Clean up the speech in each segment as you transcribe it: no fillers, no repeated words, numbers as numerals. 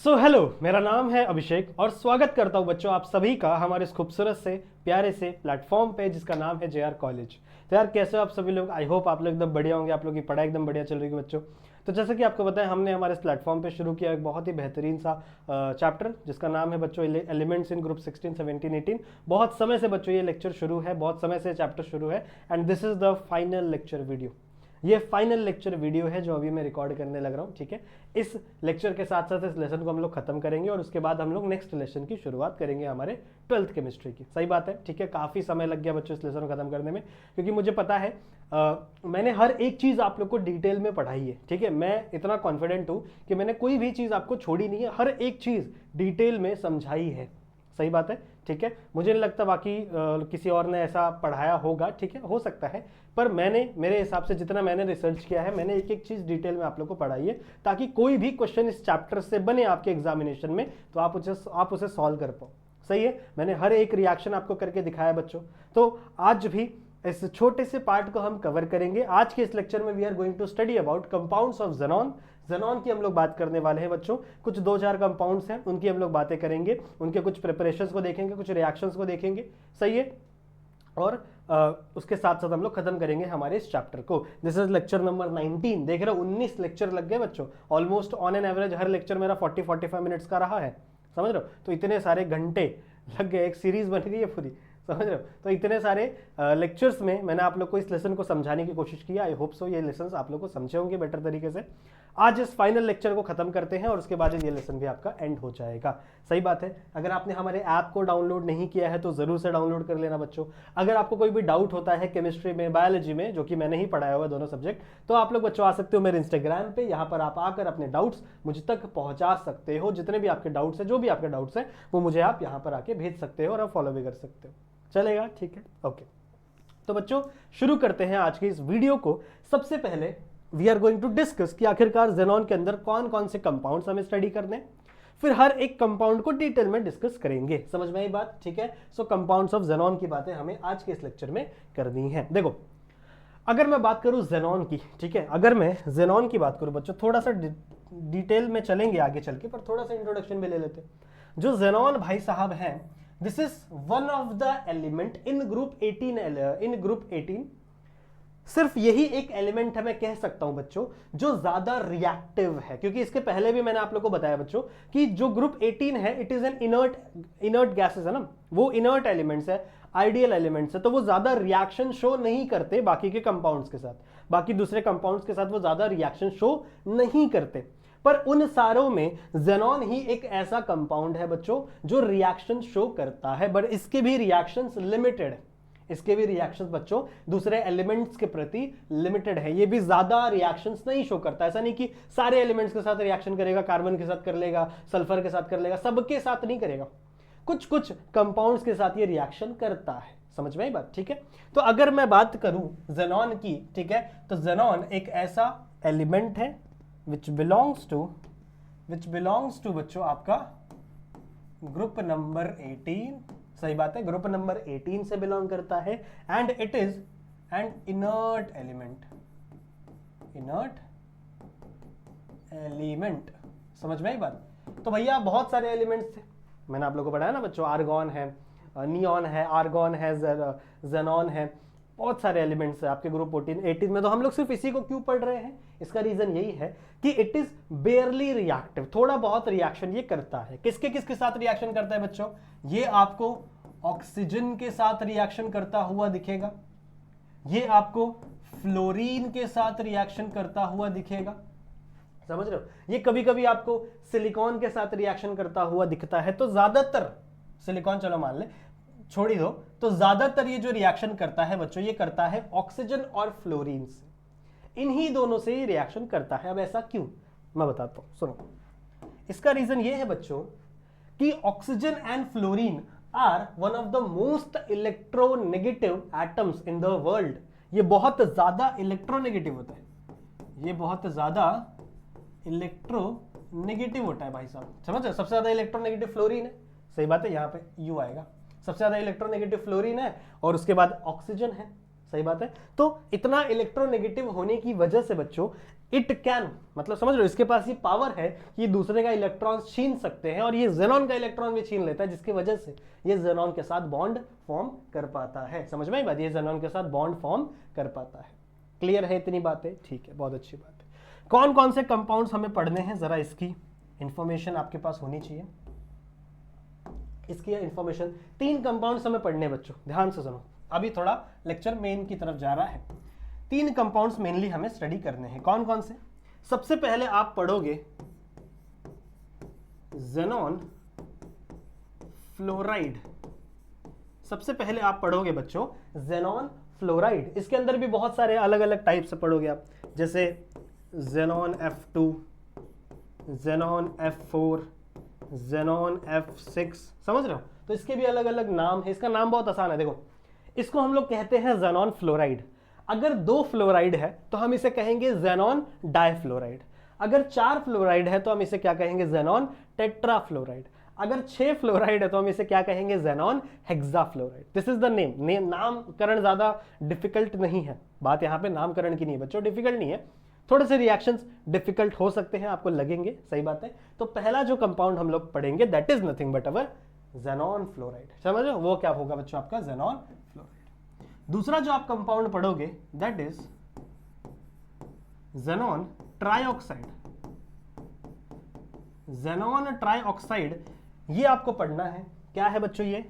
Hello, मेरा नाम है अभिषेक और स्वागत करता हूं बच्चों आप सभी का हमारे इस खूबसूरत से प्यारे से प्लेटफॉर्म पे जिसका नाम है JR कॉलेज। तो यार कैसे हो आप सभी लोग? आई होप आप लोग एकदम बढ़िया होंगे, आप लोग की पढ़ाई एकदम बढ़िया चल रही है बच्चों। तो जैसे कि आपको बताया, हमने हमारे इस प्लेटफॉर्म पे शुरू किया एक बहुत ही बेहतरीन सा चैप्टर जिसका नाम है बच्चों एलिमेंट्स इन ग्रुप 16, 17, 18। बहुत समय से बच्चों ये लेक्चर शुरू है, बहुत समय से चैप्टर शुरू है and this is the final lecture video. ये फाइनल लेक्चर वीडियो है जो अभी मैं रिकॉर्ड करने लग रहा हूँ, ठीक है। इस लेक्चर के साथ साथ इस लेसन को हम लोग खत्म करेंगे और उसके बाद हम लोग नेक्स्ट लेसन की शुरुआत करेंगे हमारे 12th केमिस्ट्री की। सही बात है, ठीक है। काफ़ी समय लग गया बच्चों इस लेसन को खत्म करने में, क्योंकि मुझे पता है मैंने हर एक चीज़ आप लोग को डिटेल में पढ़ाई है, ठीक है। मैं इतना कॉन्फिडेंट हूँ कि मैंने कोई भी चीज़ आपको छोड़ी नहीं है, हर एक चीज़ डिटेल में समझाई है। सही बात है, ठीक है। मुझे नहीं लगता बाकी किसी और ने ऐसा पढ़ाया होगा, ठीक है, हो सकता है, पर मैंने मेरे हिसाब से जितना मैंने रिसर्च किया है, मैंने एक एक चीज़ डिटेल में आप लोग को पढ़ाई है, ताकि कोई भी क्वेश्चन इस चैप्टर से बने आपके एग्जामिनेशन में तो आप उसे सॉल्व कर पाओ। सही है, मैंने हर एक रिएक्शन आपको करके दिखाया बच्चों। तो आज भी इस छोटे से पार्ट को हम कवर करेंगे। आज के इस लेक्चर में we are going to study about compounds of xenon. Xenon की हम लोग बात करने वाले हैं बच्चों। कुछ 2-4 कंपाउंड्स हैं, उनकी हम लोग बातें करेंगे, उनके कुछ प्रिपरेशंस को देखेंगे, कुछ रिएक्शंस को देखेंगे। सही है, और उसके साथ साथ हम लोग खत्म करेंगे हमारे इस चैप्टर को। This is lecture number 19। देख रहे हो 19 लेक्चर लग गए बच्चों। Almost on an average her lecture मेरा 40-45 मिनट्स का रहा है, समझ रहे हो। तो इतने सारे घंटे लग गए, एक सीरीज बन गई है पूरी, समझ रहे हो। तो इतने सारे लेक्चर्स में मैंने आप लोग को इस लेसन को समझाने की कोशिश की। आई होप सो ये लेसन आप लोग को समझे होंगे बेटर तरीके से। आज इस फाइनल लेक्चर को खत्म करते हैं और उसके बाद ये लेसन भी आपका एंड हो जाएगा। सही बात है, अगर आपने हमारे ऐप को डाउनलोड नहीं किया है तो जरूर से डाउनलोड कर लेना बच्चों। अगर आपको कोई भी डाउट होता है केमिस्ट्री में, बायोलॉजी में, जो कि मैंने ही पढ़ाया हुआ दोनों सब्जेक्ट, तो आप लोग बच्चों आ सकते हो मेरे इंस्टाग्राम पे। यहाँ पर आप आकर अपने डाउट्स मुझ तक पहुंचा सकते हो। जितने भी आपके डाउट्स है, जो भी आपके डाउट्स है, वो मुझे आप यहाँ पर आके भेज सकते हो और आप फॉलो भी कर सकते हो। चलेगा, ठीक है, ओके। तो बच्चों शुरू करते हैं आज की इस वीडियो को। सबसे पहले we are going to discuss कि आखिरकार ज़ेनॉन के अंदर कौन कौन से कंपाउंड्स हमें स्टडी करने, फिर हर एक कंपाउंड को डिटेल में डिस्कस करेंगे। समझ में आई बात, ठीक है। सो कंपाउंड्स ऑफ ज़ेनॉन की बातें हमें आज के इस लेक्चर में करनी है। देखो, अगर मैं बात करूं ज़ेनॉन की, ठीक है, अगर मैं ज़ेनॉन की बात करूं बच्चों, थोड़ा सा डिटेल में चलेंगे आगे चल के, पर थोड़ा सा इंट्रोडक्शन भी ले लेते। जो ज़ेनॉन भाई साहब हैं, this is one of the element in group 18। सिर्फ यही एक एलिमेंट है, मैं कह सकता हूं बच्चों, जो ज्यादा रिएक्टिव है। क्योंकि इसके पहले भी मैंने आप लोगों को बताया बच्चों कि जो ग्रुप 18 है, it is an inert gases है ना, वो इनर्ट एलिमेंट्स है, आइडियल एलिमेंट्स है। तो वो ज्यादा रिएक्शन शो नहीं करते बाकी के कंपाउंड्स के साथ, बाकी दूसरे कंपाउंड्स के साथ वो ज्यादा रिएक्शन शो नहीं करते। पर उन सारों में ज़ेनॉन ही एक ऐसा कंपाउंड है बच्चों जो रिएक्शन शो करता है, बट इसके भी रिएक्शंस लिमिटेड है। इसके भी रिएक्शंस बच्चों दूसरे एलिमेंट्स के प्रति लिमिटेड है। ये भी ज्यादा रिएक्शंस नहीं शो करता। ऐसा नहीं कि सारे एलिमेंट्स के साथ रिएक्शन करेगा, कार्बन के साथ कर लेगा, सल्फर के साथ कर लेगा, सबके साथ नहीं करेगा। कुछ कुछ कंपाउंड्स के साथ ये रिएक्शन करता है। समझ में आई बात, ठीक है। तो अगर मैं बात करूं ज़ेनॉन की, ठीक है, तो ज़ेनॉन एक ऐसा एलिमेंट है which belongs to बच्चों आपका ग्रुप नंबर 18। सही बात है, ग्रुप नंबर 18 से बिलोंग करता है and it is an inert element. समझ में आई बात। तो भैया बहुत सारे एलिमेंट्स थे, मैंने आप लोगों को पढ़ाया ना बच्चों, आर्गॉन है, नियॉन है, आर्गॉन है, ज़ेनॉन है, बहुत सारे एलिमेंट्स है आपके ग्रुप 18 में। तो हम लोग सिर्फ इसी को क्यों पढ़ रहे हैं? इसका रीजन यही है कि इट इज बेयरली रिएक्टिव, थोड़ा बहुत रिएक्शन ये करता है। किसके साथ रिएक्शन करता है बच्चों? ये आपको ऑक्सीजन के साथ रिएक्शन करता हुआ दिखेगा, ये आपको फ्लोरीन के साथ रिएक्शन करता हुआ दिखेगा, समझ रहे हो। ये कभी कभी आपको सिलिकॉन के साथ रिएक्शन करता हुआ दिखता है। तो ज्यादातर सिलिकॉन चलो मान ले, छोड़ ही दो, तो ज्यादातर ये जो रिएक्शन करता है बच्चों, ये करता है ऑक्सीजन और फ्लोरीन से। इन्हीं दोनों से ये रिएक्शन करता है। अब ऐसा क्यों, मैं बताता हूं, सुनो। इसका रीजन ये है बच्चों कि oxygen and fluorine are one of the most electronegative atoms in the world. ये बहुत ज्यादा इलेक्ट्रोनेगेटिव होता है, ये बहुत ज्यादा इलेक्ट्रोनेगेटिव होता है भाई साहब, समझ रहे। सबसे ज्यादा इलेक्ट्रोनेगेटिव फ्लोरीन है, सही बात है, यहां पे यू आएगा। सबसे ज्यादा इलेक्ट्रोनेगेटिव फ्लोरीन है और उसके बाद ऑक्सीजन है। सही बात है। तो इतना इलेक्ट्रोनेगेटिव होने की वजह से बच्चों इट कैन, मतलब समझ लो इसके पास ये पावर है कि दूसरे का इलेक्ट्रॉन छीन सकते हैं, और ये जेनॉन का इलेक्ट्रॉन भी छीन लेता है, जिसकी वजह से ये जेनॉन के साथ बॉन्ड फॉर्म कर पाता है। समझ में आई बात, ये जेनॉन के साथ बॉन्ड फॉर्म कर पाता है। क्लियर है इतनी बातें? ठीक है, बहुत अच्छी बात है। कौन कौन से कंपाउंड्स हमें पढ़ने हैं, जरा इसकी इंफॉर्मेशन आपके पास होनी चाहिए। इसकी इंफॉर्मेशन 3 कंपाउंड्स हमें पढ़ने हैं बच्चों, ध्यान से सुनो, अभी थोड़ा लेक्चर मेन की तरफ जा रहा है। 3 कंपाउंड्स मेनली हमें स्टडी करने हैं। कौन कौन से? सबसे पहले आप पढ़ोगे ज़ेनॉन फ्लोराइड। सबसे पहले आप पढ़ोगे बच्चों ज़ेनॉन फ्लोराइड। इसके अंदर भी बहुत सारे अलग अलग टाइप से पढ़ोगे आप, जैसे xenon F2, xenon F4, xenon F6, समझ रहे हो? तो इसके भी अलग अलग नाम है। इसका नाम बहुत आसान है, देखो इसको हम लोग कहते हैं ज़ेनॉन फ्लोराइड। अगर 2 फ्लोराइड है तो हम इसे कहेंगे ज़ेनॉन डाइफ्लोराइड। अगर 4 फ्लोराइड है तो हम इसे क्या कहेंगे? Xenon tetrafluoride. अगर 6 फ्लोराइड है तो हम इसे क्या कहेंगे? Xenon hexafluoride. This is the name. नामकरण ज्यादा डिफिकल्ट नहीं है, बात यहाँ पे नामकरण की नहीं है बच्चों, डिफिकल्ट नहीं है। थोड़े से रिएक्शंस डिफिकल्ट हो सकते हैं, आपको लगेंगे, सही बात है। तो पहला जो कंपाउंड हम लोग पढ़ेंगे that is nothing but our xenon fluoride. समझ रहे हो? वो क्या होगा बच्चों? आपका ज़ेनॉन फ्लोराइड। दूसरा जो आप कंपाउंड पढ़ोगे that is xenon trioxide. Xenon trioxide ये आपको पढ़ना है। क्या है बच्चों ये?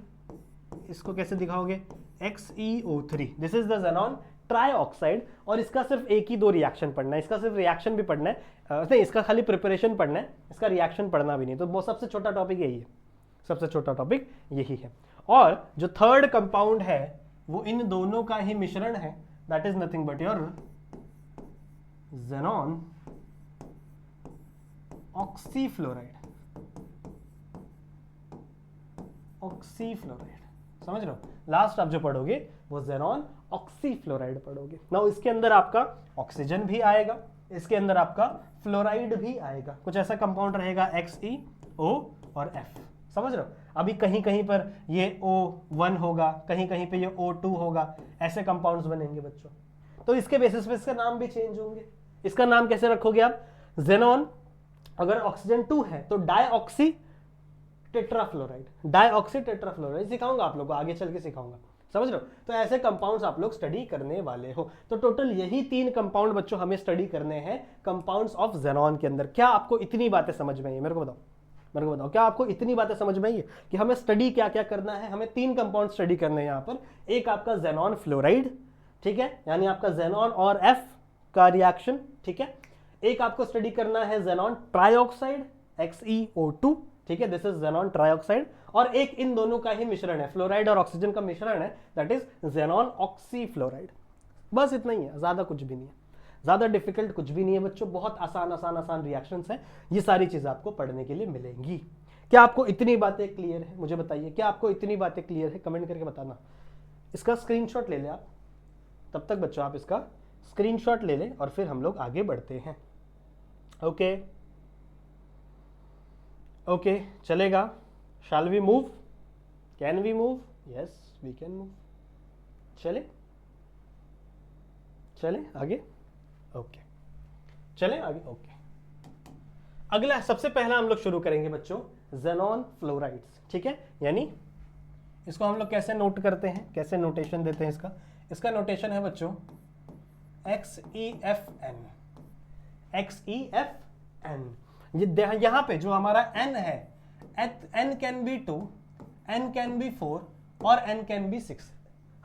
इसको कैसे दिखाओगे? XeO3। This is the xenon trioxide. और इसका सिर्फ एक ही 2 रिएक्शन पढ़ना है। इसका सिर्फ रिएक्शन भी पढ़ना है, नहीं इसका खाली प्रिपरेशन पढ़ना है, इसका रिएक्शन पढ़ना भी नहीं। तो वो सबसे छोटा टॉपिक यही है, सबसे छोटा टॉपिक यही है। और जो थर्ड कंपाउंड है वो इन दोनों का ही मिश्रण है, that is nothing but your xenon oxyfluoride. Oxyfluoride, समझ रहे हो? लास्ट आप जो पढ़ोगे वो ज़ेनॉन ऑक्सीफ्लोराइड पढ़ोगे। नाउ इसके अंदर आपका ऑक्सीजन भी आएगा, इसके अंदर आपका फ्लोराइड भी आएगा। कुछ ऐसा कंपाउंड रहेगा XeO और F, समझ रहे हो? अभी कहीं कहीं पर ये O1 होगा, कहीं कहीं पे ये O2 होगा, ऐसे कंपाउंड्स बनेंगे बच्चों। तो इसके बेसिस पे इसके नाम भी चेंज होंगे। इसका नाम कैसे रखोगे आप? ज़ेनॉन, अगर ऑक्सीजन 2 है तो डाइऑक्सी टेट्राफ्लोराइड। डाइऑक्सी टेट्राफ्लोराइड सिखाऊंगा आप लोगों को, आगे चल के सिखाऊंगा, समझ रहे हो? तो ऐसे कंपाउंड्स आप लोग स्टडी करने वाले हो। तो टोटल यही 3 कंपाउंड बच्चों हमें स्टडी करने हैं कंपाउंड्स ऑफ ज़ेनॉन के अंदर। क्या आपको इतनी बातें समझ में आई? मेरे को बताओ, क्या आपको इतनी बातें समझ में आई है कि हमें स्टडी क्या क्या करना है? हमें 3 कंपाउंड स्टडी करने हैं यहाँ पर। एक आपका ज़ेनॉन फ्लोराइड, ठीक है, यानी आपका ज़ेनॉन और F का रिएक्शन, ठीक है। एक आपको स्टडी करना है ज़ेनॉन ट्राइऑक्साइड XeO2, ठीक है, दिस इज ज़ेनॉन ट्राइऑक्साइड। और एक इन दोनों का ही मिश्रण है, फ्लोराइड और ऑक्सीजन का मिश्रण है, दैट इज ज़ेनॉन ऑक्सीफ्लोराइड। बस इतना ही है, ज्यादा कुछ भी नहीं है, ज्यादा डिफिकल्ट कुछ भी नहीं है बच्चों। बहुत आसान रिएक्शंस हैं। ये सारी चीजें आपको पढ़ने के लिए मिलेंगी। क्या आपको इतनी बातें क्लियर है? मुझे बताइए, क्या आपको इतनी बातें क्लियर है? कमेंट करके बताना। इसका स्क्रीनशॉट ले ले आप, तब तक बच्चों आप इसका स्क्रीनशॉट ले लें और फिर हम लोग आगे बढ़ते हैं। ओके ओके, चलेगा? Shall we move? Can we move? Yes we can move. चले आगे? ओके, चले आगे। ओके, अगला सबसे पहला हम लोग शुरू करेंगे बच्चों ज़ेनॉन फ्लोराइड्स, ठीक है। यानी इसको हम लोग कैसे नोट करते हैं, कैसे नोटेशन देते हैं इसका? इसका नोटेशन है बच्चों XeFn। XeFn, यहां पे जो हमारा n है, n can be 2, n can be 4 और n कैन बी 6।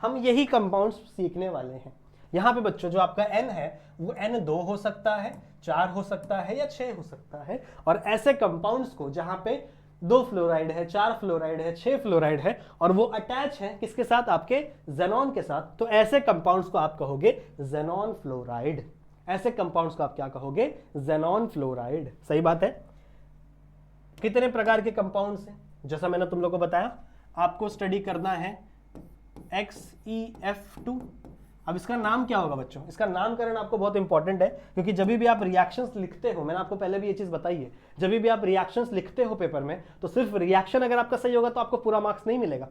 हम यही कंपाउंड्स सीखने वाले हैं। यहां पे बच्चों जो आपका n है वो n2 हो सकता है, 4 हो सकता है या 6 हो सकता है। और ऐसे कंपाउंड्स को जहां पे 2 फ्लोराइड है, 4 फ्लोराइड है, 6 फ्लोराइड है और वो अटैच है किसके साथ? आपके ज़ेनॉन के साथ, तो ऐसे कंपाउंड्स को आप कहोगे ज़ेनॉन फ्लोराइड। ऐसे कंपाउंड्स को आप क्या कहोगे? Xenon fluoride. सही बात है। कितने प्रकार के कंपाउंड्स हैं? जैसा मैंने तुम लोग को बताया, आपको स्टडी करना है XeF2। अब इसका नाम क्या होगा बच्चों? इसका नामकरण आपको बहुत इंपॉर्टेंट है, क्योंकि जब भी आप रिएक्शंस लिखते हो, मैंने आपको पहले भी ये चीज बताई है, जब भी आप रिएक्शंस लिखते हो पेपर में, तो सिर्फ रिएक्शन अगर आपका सही होगा तो आपको पूरा मार्क्स नहीं मिलेगा।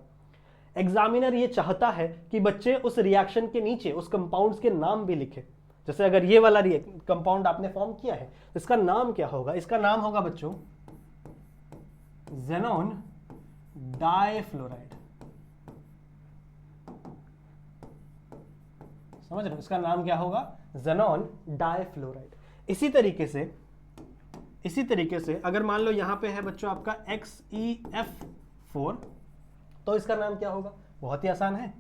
एग्जामिनर ये चाहता है कि बच्चे उस रिएक्शन के नीचे उस कंपाउंड्स के नाम भी लिखे। जैसे अगर ये वाला कंपाउंड आपने फॉर्म किया है, इसका नाम क्या होगा? इसका नाम होगा बच्चों ज़ेनॉन डाइफ्लोराइड। समझ रहे हो? इसका नाम क्या होगा? Xenon difluoride. इसी तरीके से अगर मान लो यहां पे है बच्चों आपका XeF4, तो इसका नाम क्या होगा? बहुत ही आसान है,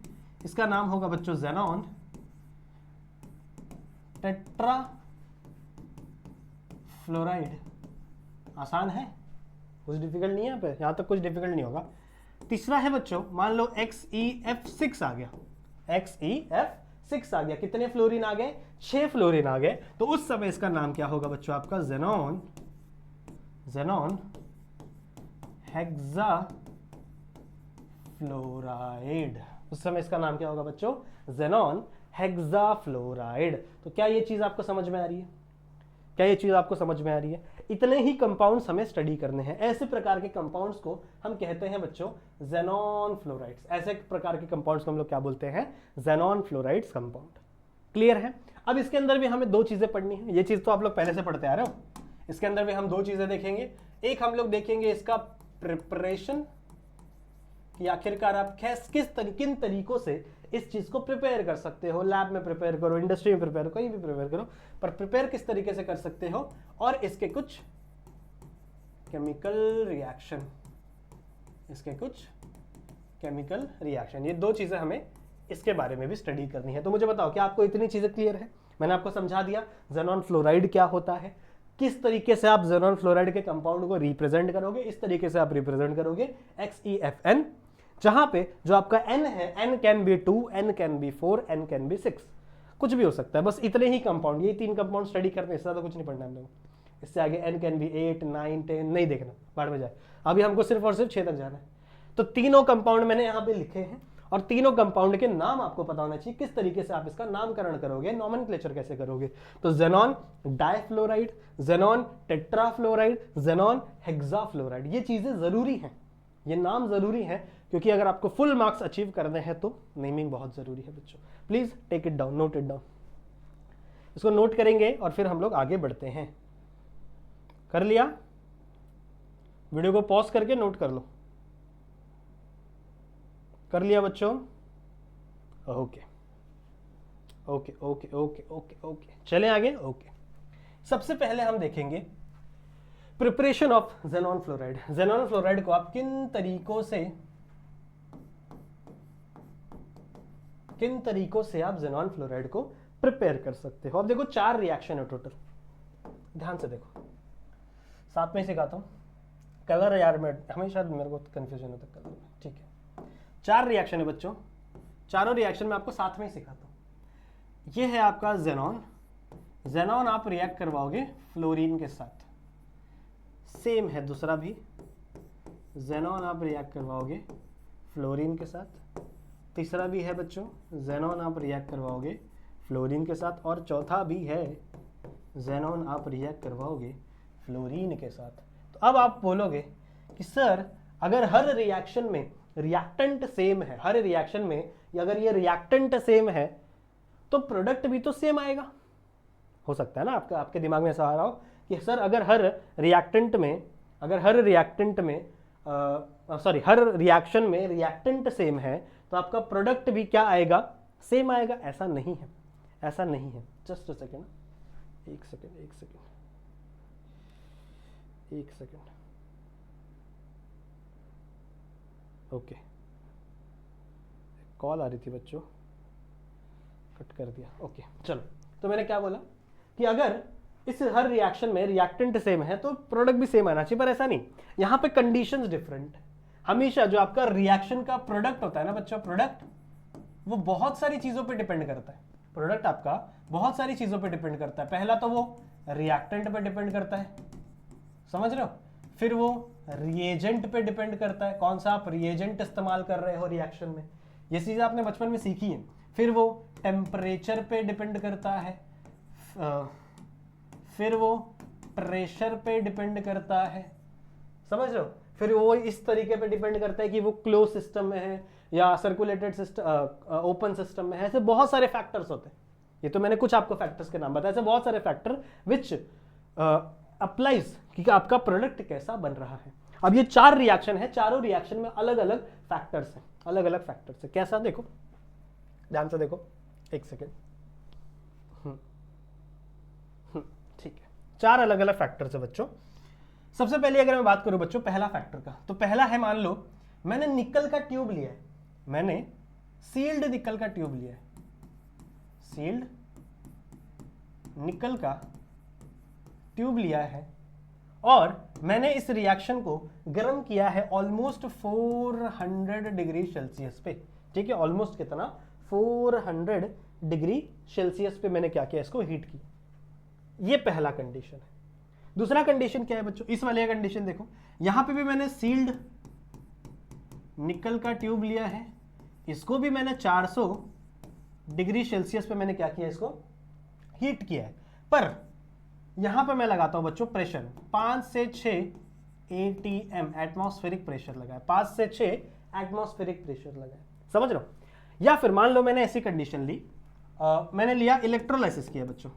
इसका नाम होगा बच्चों ज़ेनॉन टेट्रा फ्लोराइड। आसान है, कुछ डिफिकल्ट नहीं है यहाँ पे, यहां तक कुछ डिफिकल्ट नहीं होगा। तीसरा है बच्चों, मान लो XeF6 आ गया, XeF6 आ गया, कितने फ्लोरीन आ गए? 6 फ्लोरीन आ गए। तो उस समय इसका नाम क्या होगा बच्चों आपका? Xenon hexa fluoride. उस समय इसका नाम क्या होगा बच्चों? Xenon hexa fluoride. तो क्या ये चीज आपको समझ में आ रही है? क्या ये चीज आपको समझ में आ रही है? इतने ही कंपाउंड्स हमें स्टडी करने हैं। ऐसे प्रकार के कंपाउंड्स को हम कहते हैं बच्चों ज़ेनॉन फ्लोराइड्स। ऐसे प्रकार के कंपाउंड्स को हम लोग क्या बोलते हैं? Xenon fluorides compound. क्लियर है? अब इसके अंदर भी हमें 2 चीजें पढ़नी है। ये चीज तो आप लोग पहले से पढ़ते आ रहे हो। इसके अंदर भी हम 2 चीजें देखेंगे। एक हम लोग देखेंगे इसका प्रिपरेशन, कि आखिरकार आप किन तरीकों से इस चीज को प्रिपेयर कर सकते हो। लैब में प्रिपेयर करो, इंडस्ट्री में प्रिपेयर करो, कहीं भी प्रिपेयर करो, पर प्रिपेयर किस तरीके से कर सकते हो, और इसके कुछ केमिकल रिएक्शन, ये 2 चीजें हमें इसके बारे में भी स्टडी करनी है। तो मुझे बताओ, क्या आपको इतनी चीजें क्लियर है? मैंने आपको समझा दिया ज़ेनॉन फ्लोराइड क्या होता है, किस तरीके से आप ज़ेनॉन फ्लोराइड के कंपाउंड को रिप्रेजेंट करोगे, इस तरीके से आप रिप्रेजेंट करोगे XeFn, जहां पे जो आपका N है, N can be 2, N can be 4, N can be 6, कुछ भी हो सकता है। बस इतने ही कंपाउंड, ये 3 कंपाउंड स्टडी करने, इससे ज्यादा कुछ नहीं पढ़ना हम लोग। इससे आगे N कैन बी 8, 9, 10 नहीं देखना, बाढ़ में जाए। अभी हमको सिर्फ और सिर्फ 6 तक जाना है। तो तीनों कंपाउंड मैंने यहाँ पे लिखे हैं, और तीनों कंपाउंड के नाम आपको पता होना चाहिए, किस तरीके से आप इसका नामकरण करोगे, नॉमेनक्लेचर कैसे करोगे। तो xenon difluoride, xenon tetrafluoride, xenon hexafluoride, ये चीजें जरूरी हैं, ये नाम जरूरी है, क्योंकि अगर आपको फुल मार्क्स अचीव करने हैं तो नेमिंग बहुत जरूरी है बच्चों। Please take it down, note it down. इसको नोट करेंगे और फिर हम लोग आगे बढ़ते हैं। कर लिया? वीडियो को पॉज करके नोट कर लो। कर लिया बच्चों? Okay okay okay okay okay okay, चलें आगे। ओके, सबसे पहले हम देखेंगे preparation of xenon fluoride. Xenon fluoride को आप किन तरीकों से आप ज़ेनॉन फ्लोराइड को प्रिपेयर कर सकते हो। अब देखो 4 रिएक्शन है टोटल, ध्यान से देखो, साथ में ही सिखाता हूं। कलर यार मैं हमेशा मेरे को कंफ्यूजन होता है कलर में, ठीक है। 4 रिएक्शन है बच्चों, चारों रिएक्शन में आपको साथ में ही सिखाता हूं। ये है आपका ज़ेनॉन आप रिएक्ट करवाओगे फ्लोरीन के साथ, सेम है दूसरा भी, ज़ेनॉन आप रिएक्ट करवाओगे फ्लोरीन के साथ। तीसरा भी है बच्चों, ज़ेनॉन आप रिएक्ट करवाओगे फ्लोरीन के साथ, और चौथा भी है ज़ेनॉन आप रिएक्ट करवाओगे फ्लोरीन के साथ। तो अब आप बोलोगे कि सर अगर हर रिएक्शन में रिएक्टेंट सेम है, हर रिएक्शन में अगर ये रिएक्टेंट सेम है तो प्रोडक्ट भी तो सेम आएगा। हो सकता है ना आपके दिमाग में ऐसा आ रहा हो कि सर अगर हर रिएक्शन में रिएक्टेंट सेम है तो आपका प्रोडक्ट भी क्या आएगा? सेम आएगा। ऐसा नहीं है, ऐसा नहीं है। जस्ट अ सेकेंड, एक सेकेंड। ओके, कॉल आ रही थी बच्चों, कट कर दिया। ओके चलो, तो मैंने क्या बोला कि अगर इस हर रिएक्शन में रिएक्टेंट सेम है तो प्रोडक्ट भी सेम आना चाहिए, पर ऐसा नहीं। यहां पे कंडीशंस डिफरेंट है। हमेशा जो आपका रिएक्शन का प्रोडक्ट होता है ना बच्चों, प्रोडक्ट वो बहुत सारी चीजों पे डिपेंड करता है। प्रोडक्ट आपका बहुत सारी चीजों पे डिपेंड करता है। पहला तो वो रिएक्टेंट पे डिपेंड करता है, समझ रहे हो। फिर वो रिएजेंट पे डिपेंड करता है, कौन सा आप रिएजेंट इस्तेमाल कर रहे हो रिएक्शन में, ये चीजें आपने बचपन में सीखी है। फिर वो टेम्परेचर पे डिपेंड करता है, फिर वो प्रेशर पे डिपेंड करता है, समझ रहे हो। फिर वो इस तरीके पे डिपेंड करता है कि वो क्लोज सिस्टम में है, या सर्कुलेटेड सिस्टम, ओपन सिस्टम में, ऐसे बहुत सारे फैक्टर्स होते हैं। ये तो मैंने कुछ आपको फैक्टर्स के नाम बताए, ऐसे बहुत सारे फैक्टर विच अप्लाइज कि आपका प्रोडक्ट कैसा बन रहा है। अब ये 4 रिएक्शन है, चारों रिएक्शन में अलग अलग फैक्टर्स हैं, अलग अलग फैक्टर्स है। कैसा, देखो ध्यान से देखो, एक सेकेंड। ठीक है, 4 अलग अलग फैक्टर्स है बच्चों। सबसे पहले अगर मैं बात करूं बच्चों पहला फैक्टर का, तो पहला है, मान लो मैंने निकल का ट्यूब लिया है, मैंने सील्ड निकल का ट्यूब लिया है, सील्ड निकल का ट्यूब लिया है, और मैंने इस रिएक्शन को गर्म किया है ऑलमोस्ट 400 डिग्री सेल्सियस पे। ठीक है, ऑलमोस्ट कितना, 400 डिग्री सेल्सियस पे मैंने क्या किया, इसको हीट किया। ये पहला कंडीशन है। दूसरा कंडीशन क्या है बच्चों, इस वाले कंडीशन देखो, यहां पे भी मैंने सील्ड निकल का ट्यूब लिया है, इसको भी मैंने 400 डिग्री सेल्सियस पे मैंने क्या किया, इसको हीट किया है। पर यहां पे मैं लगाता हूं बच्चों प्रेशर 5 से 6 ATM, एटमॉस्फेरिक प्रेशर लगाया, 5 से 6 एटमॉस्फेरिक प्रेशर लगाया, समझ रहे हो। या फिर मान लो मैंने ऐसी कंडीशन ली, मैंने लिया इलेक्ट्रोलाइसिस किया बच्चों,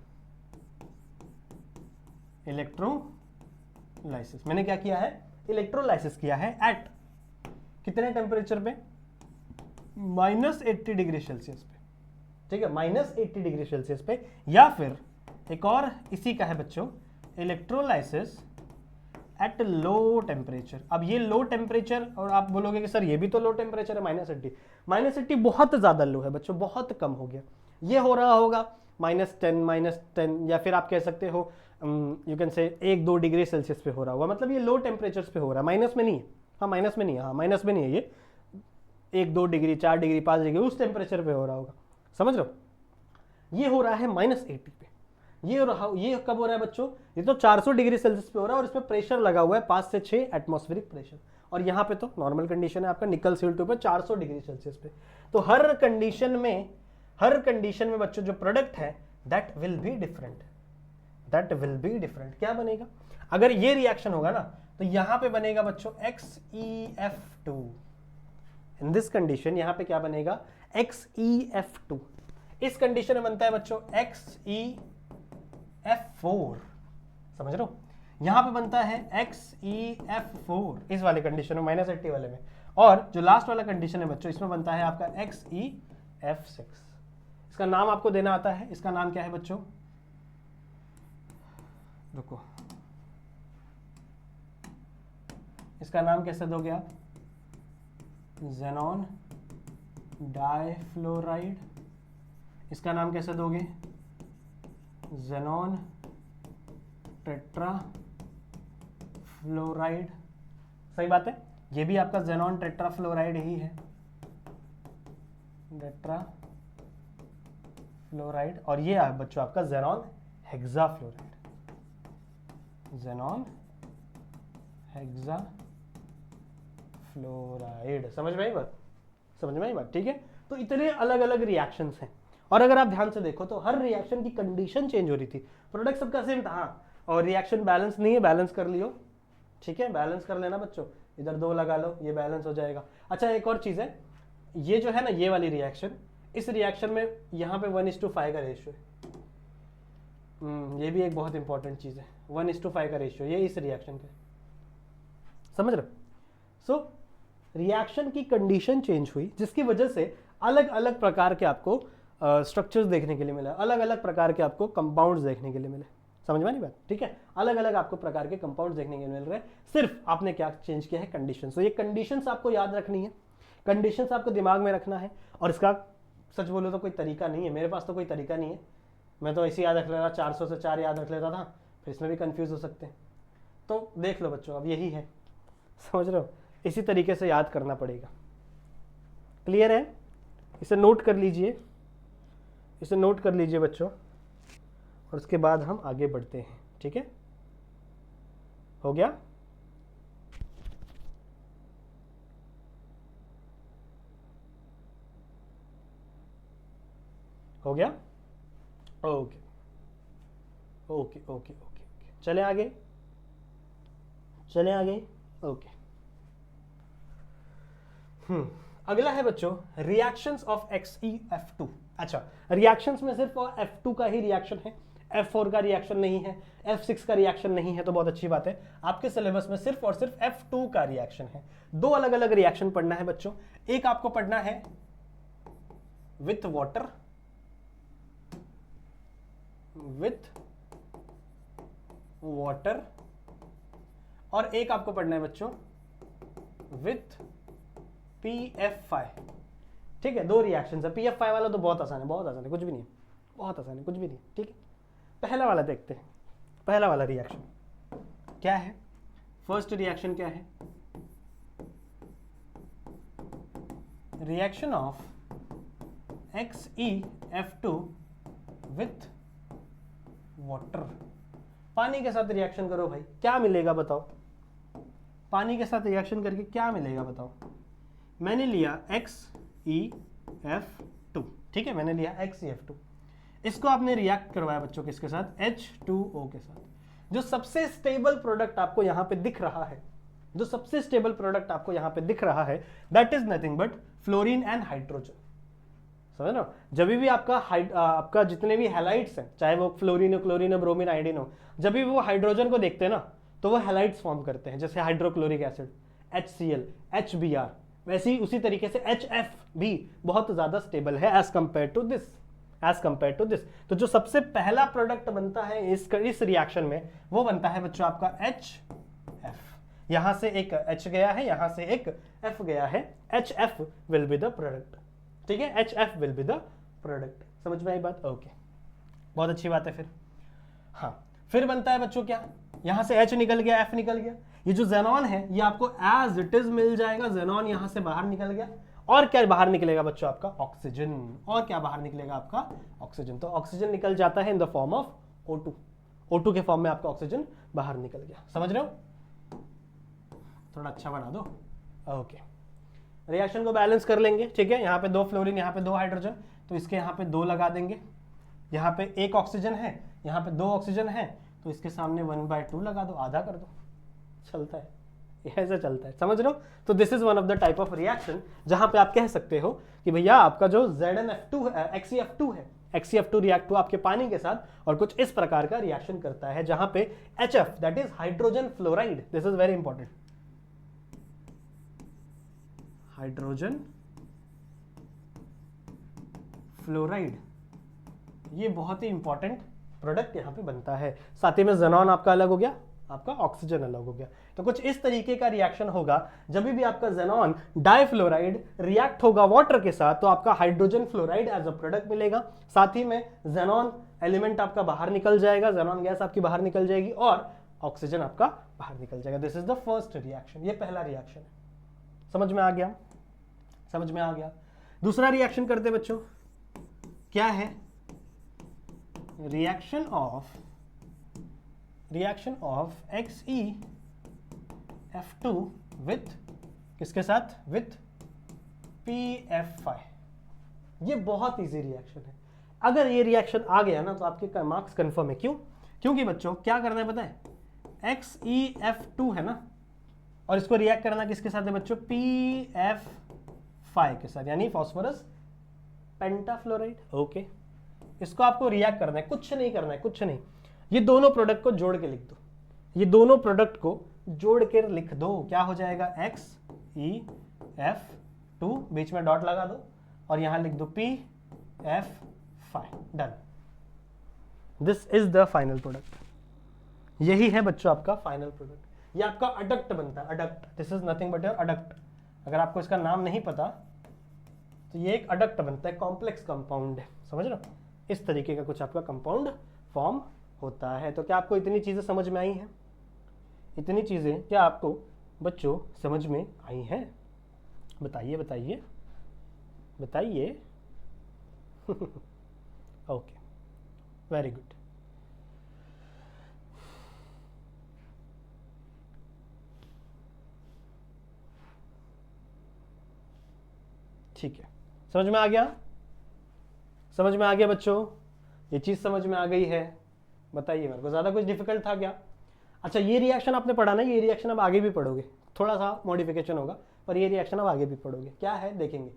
इलेक्ट्रोलाइसिस मैंने क्या किया है, इलेक्ट्रोलाइसिस किया है एट कितने टेम्परेचर पे, -80 डिग्री सेल्सियस पे। ठीक है, -80 डिग्री सेल्सियस पे। या फिर एक और इसी का है बच्चों, इलेक्ट्रोलाइसिस एट लो टेम्परेचर। अब ये लो टेम्परेचर, और आप बोलोगे कि सर ये भी तो लो टेम्परेचर है, -80। -80 बहुत ज्यादा लो है बच्चों, बहुत कम हो गया। ये हो रहा होगा -10, या फिर आप कह सकते हो you can say 1-2 degree Celsius पे हो रहा होगा, मतलब ये लो टेम्परेचर्स पे हो रहा है, माइनस में नहीं है। हाँ माइनस में नहीं है, हाँ माइनस में नहीं है, ये 1-2 डिग्री, 4 डिग्री, 5 डिग्री उस टेम्परेचर पे हो रहा होगा, समझ रहे हो। ये हो रहा है -80 पे। ये कब हो रहा है बच्चों, ये तो 400 डिग्री सेल्सियस पे हो रहा है, और इसमें प्रेशर लगा हुआ है 5 से 6 एटमॉस्फेरिक प्रेशर, और यहाँ पे तो नॉर्मल कंडीशन है आपका निकल सील्ड ट्यूब पे 400 डिग्री सेल्सियस पे। तो हर कंडीशन में बच्चों जो प्रोडक्ट है दैट विल बी डिफरेंट, क्या बनेगा, अगर ये रिएक्शन होगा ना तो यहां पे बनेगा बच्चों XeF2। इन दिस कंडीशन यहां पे क्या बनेगा, XeF2। इस कंडीशन में बनता है बच्चों XeF4, समझ रहे हो। यहां पे बनता है XeF4 इस वाले कंडीशन में, -80 वाले में। और जो लास्ट वाला कंडीशन है बच्चों, इसमें बनता है आपका XeF6। इसका नाम आपको देना आता है, इसका नाम क्या है बच्चों, रुको, इसका नाम कैसे दोगे आप, ज़ेनॉन डाइफ्लोराइड। इसका नाम कैसे दोगे, ज़ेनॉन टेट्राफ्लोराइड। सही बात है, ये भी आपका ज़ेनॉन टेट्राफ्लोराइड ही है, टेट्राफ्लोराइड। और ये बच्चों आपका ज़ेनॉन हेक्साफ्लोराइड, ज़ेनॉन हेक्साफ्लोराइड। समझ में आई बात, ठीक है। तो इतने अलग अलग रिएक्शंस हैं, और अगर आप ध्यान से देखो तो हर रिएक्शन की कंडीशन चेंज हो रही थी, प्रोडक्ट सबका सेम था। हाँ, और रिएक्शन बैलेंस नहीं है, बैलेंस कर लियो, ठीक है, बैलेंस कर लेना बच्चों, इधर 2 लगा लो, ये बैलेंस हो जाएगा। अच्छा एक और चीज है, ये जो है ना ये वाली रिएक्शन, इस रिएक्शन में यहाँ पे 1:5 का रेशियो है। ये भी एक बहुत इंपॉर्टेंट चीज है, 1:5 का रेशियो, ये इस रिएक्शन का, समझ रहे हो। सो रिएक्शन की कंडीशन चेंज हुई, जिसकी वजह से अलग अलग प्रकार के आपको स्ट्रक्चर्स देखने के लिए मिला, अलग अलग प्रकार के आपको कंपाउंड्स देखने के लिए मिले। समझ में नहीं बात, ठीक है, अलग अलग आपको प्रकार के कंपाउंड्स देखने के लिए मिल रहे हैं, सिर्फ आपने क्या चेंज किया है, कंडीशन। तो ये कंडीशंस आपको याद रखनी है, कंडीशंस आपको दिमाग में रखना है। और इसका सच बोलो तो कोई तरीका नहीं है, मेरे पास तो कोई तरीका नहीं है, मैं तो ऐसे याद रख लेता, 400 से 4 याद रख लेता था, फिर इसमें भी कंफ्यूज हो सकते हैं। तो देख लो बच्चों, अब यही है, समझ रहे हो, इसी तरीके से याद करना पड़ेगा। क्लियर है, इसे नोट कर लीजिए, इसे नोट कर लीजिए बच्चों, और उसके बाद हम आगे बढ़ते हैं, ठीक है। हो गया, हो गया, ओके ओके ओके ओके, चले आगे, चले आगे, ओके। अगला है बच्चों रिएक्शंस ऑफ XeF2। अच्छा, रिएक्शंस में सिर्फ F2 का ही रिएक्शन है, F4 का रिएक्शन नहीं है, F6 का रिएक्शन नहीं है, तो बहुत अच्छी बात है, आपके सिलेबस में सिर्फ और सिर्फ F2 का रिएक्शन है। दो अलग अलग रिएक्शन पढ़ना है बच्चों, एक आपको पढ़ना है विथ वाटर, और एक आपको पढ़ना है बच्चों विथ PF5। ठीक है, दो रिएक्शन है। PF5 वाला तो बहुत आसान है, बहुत आसान है, कुछ भी नहीं है, बहुत आसान है, कुछ भी नहीं। ठीक है, पहला वाला देखते हैं। पहला वाला रिएक्शन क्या है? फर्स्ट रिएक्शन क्या है? Reaction of XeF2 with water. पानी के साथ रिएक्शन करो भाई, क्या मिलेगा बताओ? पानी के साथ रिएक्शन करके क्या मिलेगा बताओ? मैंने लिया XeF2, ठीक है, मैंने लिया XeF2, इसको आपने रिएक्ट करवाया बच्चों किसके साथ? H2O के साथ। जो सबसे स्टेबल प्रोडक्ट आपको यहां पे दिख रहा है, जो सबसे स्टेबल प्रोडक्ट आपको यहां पे दिख रहा है, that is nothing but fluorine and hydrogen. समझ रहे हो? जब भी आपका जितने भी हैलाइड्स हैं, चाहे वो फ्लोरीन हो, क्लोरीन हो, ब्रोमीन, आयोडीन हो, जब भी वो हाइड्रोजन को देखते हैं ना, तो वो हैलाइड्स फॉर्म करते हैं, जैसे हाइड्रोक्लोरिक एसिड, HCl, HBr। वैसे ही उसी तरीके से HF भी बहुत ज्यादा स्टेबल है एज कंपेयर टू दिस। तो जो सबसे पहला प्रोडक्ट बनता है इस रिएक्शन में, वो बनता है बच्चों आपका HF। यहां से एक H गया है, यहां से एक F गया है, HF will be the product. ठीक है, HF will be the product. समझ में आई बात? ओके, बहुत अच्छी बात है। फिर हाँ, फिर बनता है बच्चों क्या? यहां से H निकल गया, F निकल गया, ये जो जेनॉन है ये आपको एज इट इज मिल जाएगा। जेनॉन यहां से बाहर निकल गया, और क्या बाहर निकलेगा बच्चों? आपका ऑक्सीजन। और क्या बाहर निकलेगा? आपका ऑक्सीजन। तो ऑक्सीजन निकल जाता है in the form of O2। O2 के फॉर्म में आपका ऑक्सीजन बाहर निकल गया। समझ रहे हो? थोड़ा अच्छा बना दो। ओके, रिएक्शन को बैलेंस कर लेंगे। ठीक है, यहाँ पे 2 फ्लोरीन, यहाँ पे 2 हाइड्रोजन, तो इसके यहाँ पे 2 लगा देंगे। यहाँ पे 1 ऑक्सीजन है, यहाँ पे 2 ऑक्सीजन है, तो इसके सामने 1/2 लगा दो, आधा कर दो, चलता है, ऐसे चलता है। समझ रहे हो? तो this is one of the type of reaction जहां पे आप कह सकते हो कि भैया आपका जो ZnF2 है, XeF2 है, XeF2 रिएक्ट हुआ आपके पानी के साथ और कुछ इस प्रकार का रिएक्शन करता है, जहां पे HF that is hydrogen fluoride, this is very important, hydrogen fluoride, ये बहुत ही इंपॉर्टेंट प्रोडक्ट यहां पे बनता है। साथ ही में ज़ेनॉन आपका अलग हो गया, आपका ऑक्सीजन अलग हो गया। तो कुछ इस तरीके का रिएक्शन होगा जब भी आपका ज़ेनॉन डाइफ्लोराइड रिएक्ट होगा वाटर के साथ, तो आपका hydrogen fluoride as a product मिलेगा। साथ ही में ज़ेनॉन एलिमेंट आपका बाहर निकल जाएगा, ज़ेनॉन गैस आपकी बाहर निकल जाएगी और ऑक्सीजन आपका बाहर निकल जाएगा। This is the first reaction, ये पहला रिएक्शन है। समझ में आ गया? समझ में आ गया। दूसरा रिएक्शन करते बच्चों, क्या है? रिएक्शन ऑफ XeF2 विथ किसके साथ? With PF5। ये बहुत इजी रिएक्शन है। अगर ये रिएक्शन आ गया ना तो आपके मार्क्स कंफर्म है। क्यों? क्योंकि बच्चों क्या करना है पता है? XeF2 है ना, और इसको रिएक्ट करना किसके साथ है बच्चों? PF5 के साथ, यानी फास्फोरस पेंटाफ्लोराइड। ओके, इसको आपको रिएक्ट करना है, कुछ नहीं करना है, कुछ नहीं। ये दोनों प्रोडक्ट को जोड़ के लिख दो, ये दोनों प्रोडक्ट को जोड़ के लिख दो। क्या हो जाएगा? XeF2, बीच में डॉट लगा दो और यहां लिख दो PF5। Done. This is the final product. यही है बच्चों आपका फाइनल प्रोडक्ट। ये आपका अडक्ट बनता है, adduct. This is nothing but your adduct. अगर आपको इसका नाम नहीं पता तो ये एक अडक्ट बनता है, कॉम्प्लेक्स कंपाउंड है। समझ रहे हो? इस तरीके का कुछ आपका कंपाउंड फॉर्म होता है। तो क्या आपको इतनी चीजें समझ में आई हैं? इतनी चीजें क्या आपको बच्चों समझ में आई हैं? बताइए बताइए बताइए। Okay, very good. ठीक है, समझ में आ गया? समझ में आ गया बच्चों? ये चीज समझ में आ गई है? बताइए मेरे को, ज्यादा कुछ डिफिकल्ट था क्या? अच्छा ये रिएक्शन आपने पढ़ा ना, ये रिएक्शन अब आगे भी पढ़ोगे, थोड़ा सा मॉडिफिकेशन होगा पर ये रिएक्शन अब आगे भी पढ़ोगे, क्या है देखेंगे।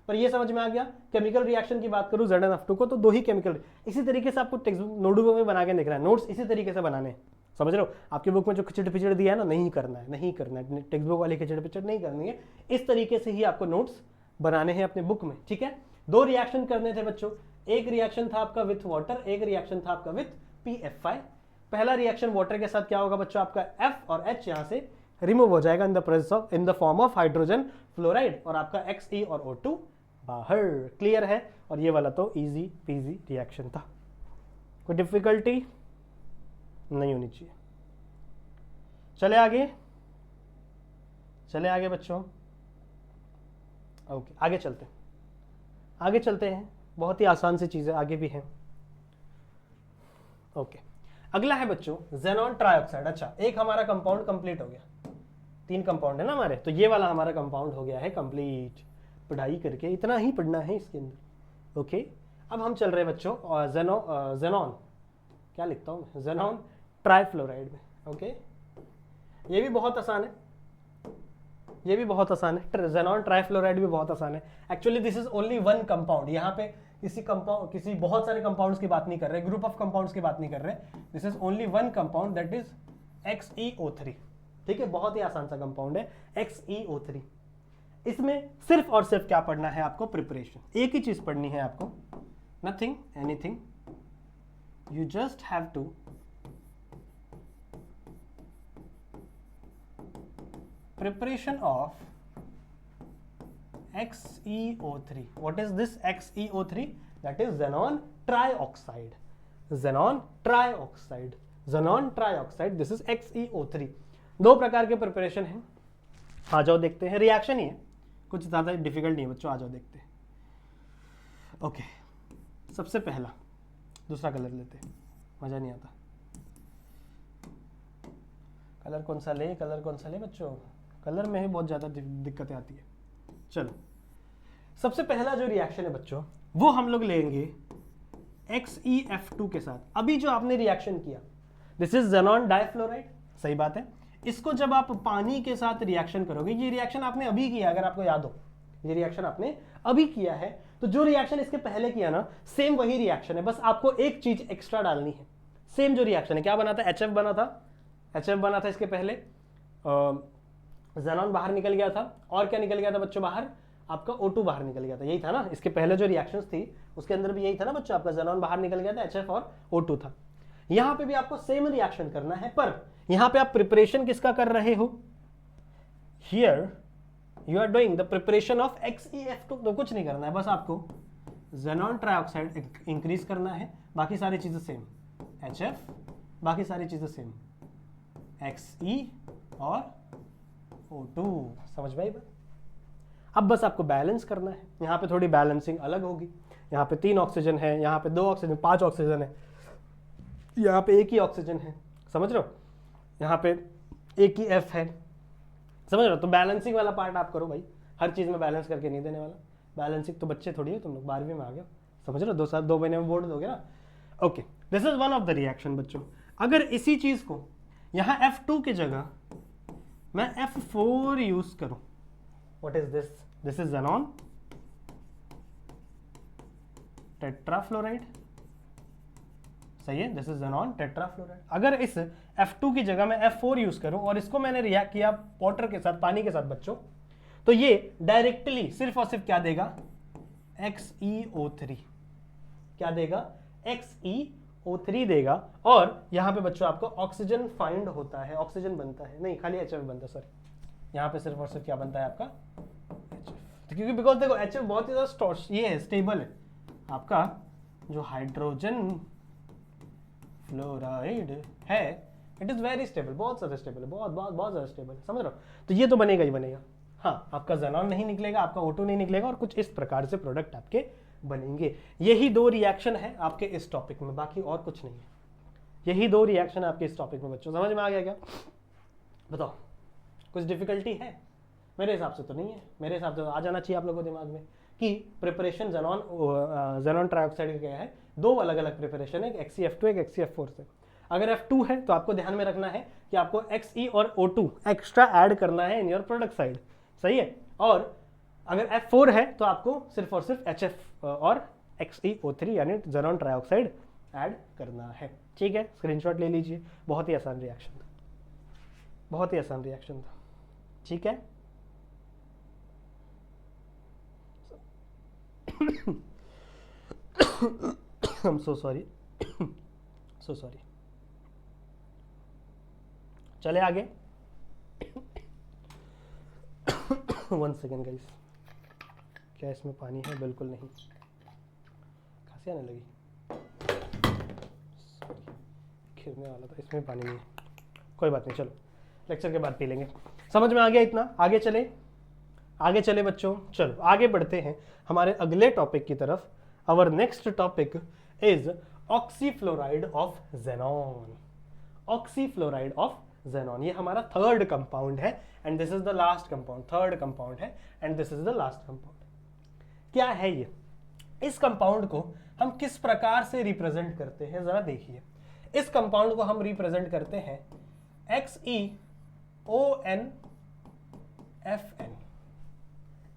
पर ये समझ में आ गया। केमिकल रिएक्शन की बात करूँ ZnF2 को तो दो ही केमिकल, इसी तरीके से आपको टेक्स्ट बुक नोटबुक में बना के लिखना है, नोट्स इसी तरीके से बनाने हैं, समझ रहे हो। आपकी बुक में जो खिचड़ पिचड़ दिया है ना, नहीं करना है, नहीं करना है, टेक्स्ट बुक वाली खिचड़ पिचड़ नहीं करनी है, इस तरीके से ही आपको नोट्स बनाने हैं अपने बुक में, ठीक है। दो रिएक्शन करने थे बच्चों, एक रिएक्शन था आपका विथ वाटर, एक रिएक्शन था आपका विथ PFI। पहला रिएक्शन वाटर के साथ क्या होगा बच्चों, आपका F और H यहां से रिमूव हो जाएगा in the form of hydrogen fluoride, और आपका Xe और O2 बाहर। क्लियर है। और ये वाला तो इजी पीजी रिएक्शन था, कोई डिफिकल्टी नहीं होनी चाहिए। चले आगे, चले आगे बच्चों। ओके आगे चलते हैं, आगे चलते हैं, बहुत ही आसान सी चीजें आगे भी हैं। ओके अगला है बच्चों जेनॉन ट्राइऑक्साइड। अच्छा एक हमारा कंपाउंड कंप्लीट हो गया, 3 कंपाउंड है ना हमारे, तो ये वाला हमारा कंपाउंड हो गया है कंप्लीट, पढ़ाई करके इतना ही पढ़ना है इसके अंदर। ओके अब हम चल रहे हैं बच्चों जेनॉन, क्या लिखता हूँ मैं, जेनॉन ट्राइफ्लोराइड में। ओके ये भी बहुत आसान है, ये भी बहुत आसान है, जेनॉन ट्राइफ्लोराइड भी बहुत आसान है। Actually this is only one compound, यहाँ पे किसी बहुत सारे कंपाउंड्स की बात नहीं कर रहे, ग्रुप ऑफ कंपाउंड्स की बात नहीं कर रहे, this is only one compound that is XeO3। ठीक है बहुत ही आसान सा कंपाउंड है XeO3। इसमें सिर्फ और सिर्फ क्या पढ़ना है आपको, प्रिपरेशन, एक ही चीज पढ़नी है आपको, nothing anything, you just have to preparation of XeO3. What is this XeO3? That is xenon trioxide. Xenon trioxide. Xenon trioxide. This is XeO3. दो प्रकार के प्रिपरेशन हैं, आ जाओ देखते हैं। रिएक्शन ही है, कुछ ज़्यादा डिफिकल्ट नहीं है बच्चों, आ जाओ देखते हैं। ओके सबसे पहला दूसरा कलर लेते हैं, मज़ा नहीं आता। कलर कौन सा ले, कलर कौन सा ले बच्चों, कलर में ही बहुत ज़्यादा दिक्कतें आती है। चलो सबसे पहला जो रिएक्शन है बच्चों वो हम लोग लेंगे XeF2 के साथ। अभी जो आपने रिएक्शन किया दिस इज जेनॉन डाइफ्लोराइड, सही बात है। इसको जब आप पानी के साथ रिएक्शन करोगे, ये रिएक्शन आपने अभी किया, अगर आपको याद हो ये रिएक्शन आपने अभी किया है, तो जो रिएक्शन इसके पहले किया ना सेम वही रिएक्शन है, बस आपको एक चीज एक्स्ट्रा डालनी है। सेम जो रिएक्शन है, क्या बना था, HF बना था, HF बना था इसके पहले, जेनॉन बाहर निकल गया था, और क्या निकल गया था बच्चों बाहर, आपका O2 बाहर निकल गया था, यही था ना। इसके पहले जो रिएक्शंस थी उसके अंदर भी यही था ना बच्चों, आपका जेनॉन बाहर निकल गया था, HF और O2 था। यहां पे भी आपको सेम रिएक्शन करना है, पर यहां पे आप प्रिपरेशन किसका कर रहे हो, here you are doing the preparation of XeF2। तो कुछ नहीं करना है, बस आपको जेनॉन ट्राइऑक्साइड इंक्रीज करना है, बाकी सारी चीजें सेम, HF बाकी सारी चीजें सेम, Xe और O2, समझ में आई बात। अब बस आपको बैलेंस करना है, यहाँ पे थोड़ी बैलेंसिंग अलग होगी, यहाँ पे 3 ऑक्सीजन है, यहाँ पे 2 ऑक्सीजन, 5 ऑक्सीजन है, यहाँ पे एक ही ऑक्सीजन है, समझ रहे हो, यहाँ पे एक ही F है, समझ रहे हो। तो बैलेंसिंग वाला पार्ट आप करो भाई, हर चीज में बैलेंस करके नहीं देने वाला, बैलेंसिंग तो बच्चे थोड़ी हो तुम लोग, 12वीं में आ गए, समझ रहे हो, 2 महीने में बोर्ड दोगे ना। Okay this is one of the reaction बच्चों। अगर इसी चीज को यहाँ F2 की जगह मैं F4 यूज करूं, what is this, this is xenon tetrafluoride, सही है, दिस इज जेनॉन टेट्राफ्लोराइड। अगर इस F2 की जगह मैं F4 यूज करूं और इसको मैंने रिएक्ट किया वाटर के साथ, पानी के साथ बच्चों, तो ये डायरेक्टली सिर्फ और सिर्फ क्या देगा, XeO3, क्या देगा, XeO3 देगा। और यहाँ पे बच्चों आपको ऑक्सीजन फाइंड होता है, ऑक्सीजन बनता है, नहीं खाली HF बनता है, सॉरी यहाँ पे सिर्फ और सिर्फ क्या बनता है आपका HF, क्योंकि बिकॉज देखो HF बहुत ही ज्यादा ये है, स्टेबल है, आपका जो हाइड्रोजन फ्लोराइड है इट इज वेरी स्टेबल, बहुत ज्यादा स्टेबल है, बहुत बहुत बहुत ज्यादा स्टेबल है, समझ रहे हो। तो ये तो बनेगा ही बनेगा, हाँ आपका जेनॉन नहीं निकलेगा, आपका O2 नहीं निकलेगा, और कुछ इस प्रकार से प्रोडक्ट आपके बनेंगे। यही 2 रिएक्शन है आपके इस टॉपिक में, बाकी और कुछ नहीं है। यही 2 रिएक्शन है आपके इस टॉपिक में बच्चों, समझ में आ गया क्या, बताओ कुछ डिफिकल्टी है? मेरे हिसाब से तो नहीं है, मेरे हिसाब से तो आ जाना चाहिए आप लोगों को दिमाग में कि प्रिपरेशन जेनॉन ट्राइऑक्साइड का क्या है, 2 अलग अलग प्रिपरेशन है, एक XeF2 एक XeF4 से। अगर F2 है तो आपको ध्यान में रखना है कि आपको Xe और O2 एक्स्ट्रा ऐड करना है इन योर प्रोडक्ट साइड, सही है। और अगर F4 है तो आपको सिर्फ और सिर्फ HF और XeO3 यानी ज़ेनॉन ट्राइऑक्साइड ऐड करना है, ठीक है। स्क्रीनशॉट ले लीजिए, बहुत ही आसान रिएक्शन था, बहुत ही आसान रिएक्शन था, ठीक है। I'm so sorry, so sorry। चले आगे। 1 सेकेंड गाइस, क्या इसमें पानी है? बिल्कुल नहीं, खांसी आने लगी, खिरने वाला था, इसमें पानी नहीं है, कोई बात नहीं, चलो लेक्चर के बाद पी लेंगे। समझ में आ गया इतना? आगे चले, आगे चले बच्चों, चलो आगे बढ़ते हैं हमारे अगले टॉपिक की तरफ। Our next topic is oxyfluoride of xenon. Oxyfluoride of xenon, ये हमारा थर्ड कंपाउंड है and this is the last compound. Third compound है and this is the last compound. क्या है ये? इस कंपाउंड को हम किस प्रकार से रिप्रेजेंट करते हैं जरा देखिए। इस कंपाउंड को हम रिप्रेजेंट करते हैं XeONFN।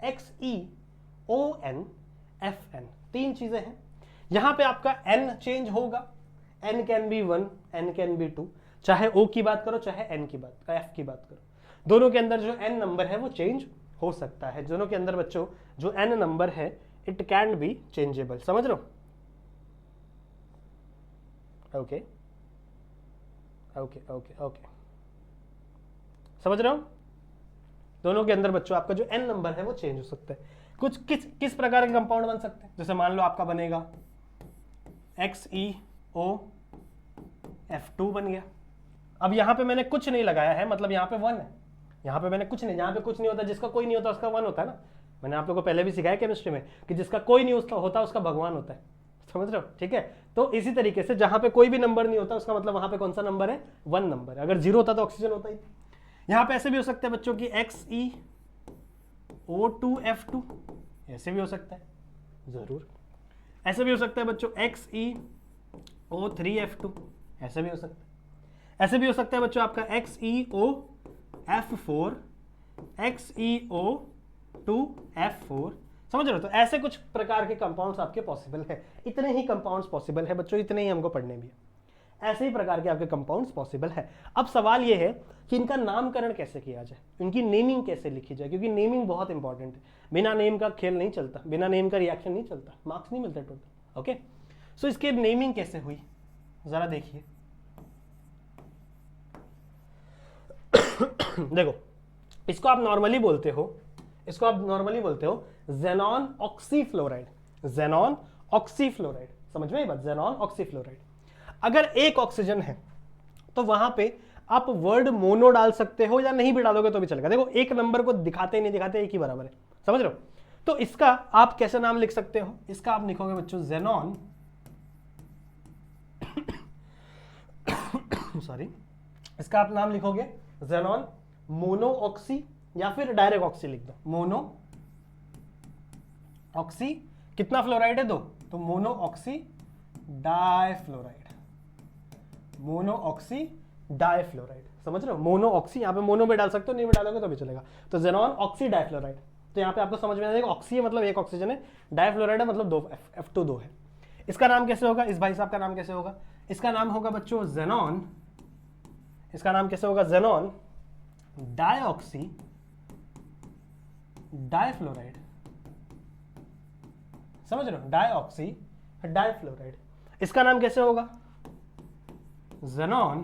XeONFN, तीन चीजें हैं। यहां पे आपका N चेंज होगा, N can be 1, N can be 2, चाहे O की बात करो चाहे N की बात, F की बात करो, दोनों के अंदर जो N नंबर है वो चेंज हो सकता है। दोनों के अंदर बच्चों जो N नंबर है इट कैन बी चेंजेबल, समझ लो। ओके ओके ओके ओके, समझ रहे हो? दोनों के अंदर बच्चों आपका जो N नंबर है वो चेंज हो सकता है। कुछ किस प्रकार के कंपाउंड बन सकते हैं? जैसे मान लो आपका बनेगा XeOF2 बन गया। अब यहां पे मैंने कुछ नहीं लगाया है, मतलब यहां पे 1 है, यहां पे मैंने कुछ नहीं, यहां पे कुछ नहीं होता, जिसका कोई नहीं होता उसका 1 होता है ना। मैंने आप लोगों को पहले भी सिखाया केमिस्ट्री में कि जिसका कोई नहीं होता उसका भगवान होता है, समझ रहे हो? ठीक है, तो इसी तरीके से जहां पे कोई भी नंबर नहीं होता उसका मतलब वहां पे कौन सा नंबर है? 1 नंबर है। अगर 0 होता तो ऑक्सीजन होता ही। यहां पे ऐसे भी हो सकता है बच्चों की XeO2F2, ऐसे भी हो सकता है, जरूर। ऐसे भी हो सकता है बच्चों XeO3F2, ऐसे भी हो सकता है। ऐसे भी हो सकता है बच्चों आपका XeOF4, XeO2F4, समझ रहे हो? तो ऐसे कुछ प्रकार के कंपाउंड्स आपके पॉसिबल है। इतने ही कंपाउंड्स पॉसिबल है बच्चों, इतने ही हमको पढ़ने भी है। ऐसे ही प्रकार के आपके कंपाउंड्स पॉसिबल है। अब सवाल ये है कि इनका नामकरण कैसे किया जाए, इनकी नेमिंग कैसे लिखी जाए, क्योंकि नेमिंग बहुत इंपॉर्टेंट है। बिना नेम का खेल नहीं चलता, बिना नेम का रिएक्शन नहीं चलता, मार्क्स नहीं मिलते टोटल। ओके, सो इसकी नेमिंग कैसे हुई जरा देखिए। देखो, इसको आप नॉर्मली बोलते हो, इसको आप नॉर्मली बोलते हो ज़ेनॉन ऑक्सीफ्लोराइड। ज़ेनॉन ऑक्सीफ्लोराइड, समझ में ये बात? ज़ेनॉन ऑक्सीफ्लोराइड। अगर एक ऑक्सीजन है तो वहां पे आप वर्ड मोनो डाल सकते हो या नहीं भी डालोगे तो भी चलेगा। देखो, एक नंबर को दिखाते नहीं दिखाते एक ही बराबर है, समझ रहे हो? तो इसका आप कैसे नाम लिख सकते हो? इसका आप लिखोगे बच्चों ज़ेनॉन सॉरी, इसका आप नाम लिखोगे ज़ेनॉन मोनो ऑक्सी, या फिर डायरेक्ट ऑक्सी लिख दो, मोनो ऑक्सी। कितना फ्लोराइड है? 2, तो mono oxy difluoride, mono oxy difluoride, समझ रहे हो? मोनो ऑक्सी, यहाँ पे मोनो भी डाल सकते हो, नहीं भी डालोगे तो भी चलेगा। तो ज़ेनॉन ऑक्सी डाइफ्लोराइड, तो यहाँ पे आपको समझ में आएगा ऑक्सी है मतलब एक ऑक्सीजन है, डाइफ्लोराइड है मतलब 2, F2 2 है। इसका नाम कैसे होगा? इस भाई साहब का नाम कैसे होगा? इसका नाम होगा बच्चों ज़ेनॉन, इसका नाम कैसे होगा? ज़ेनॉन डाइऑक्सी डाइफ्लोराइड, समझ रहे हो? Dioxy difluoride. इसका नाम कैसे होगा? Xenon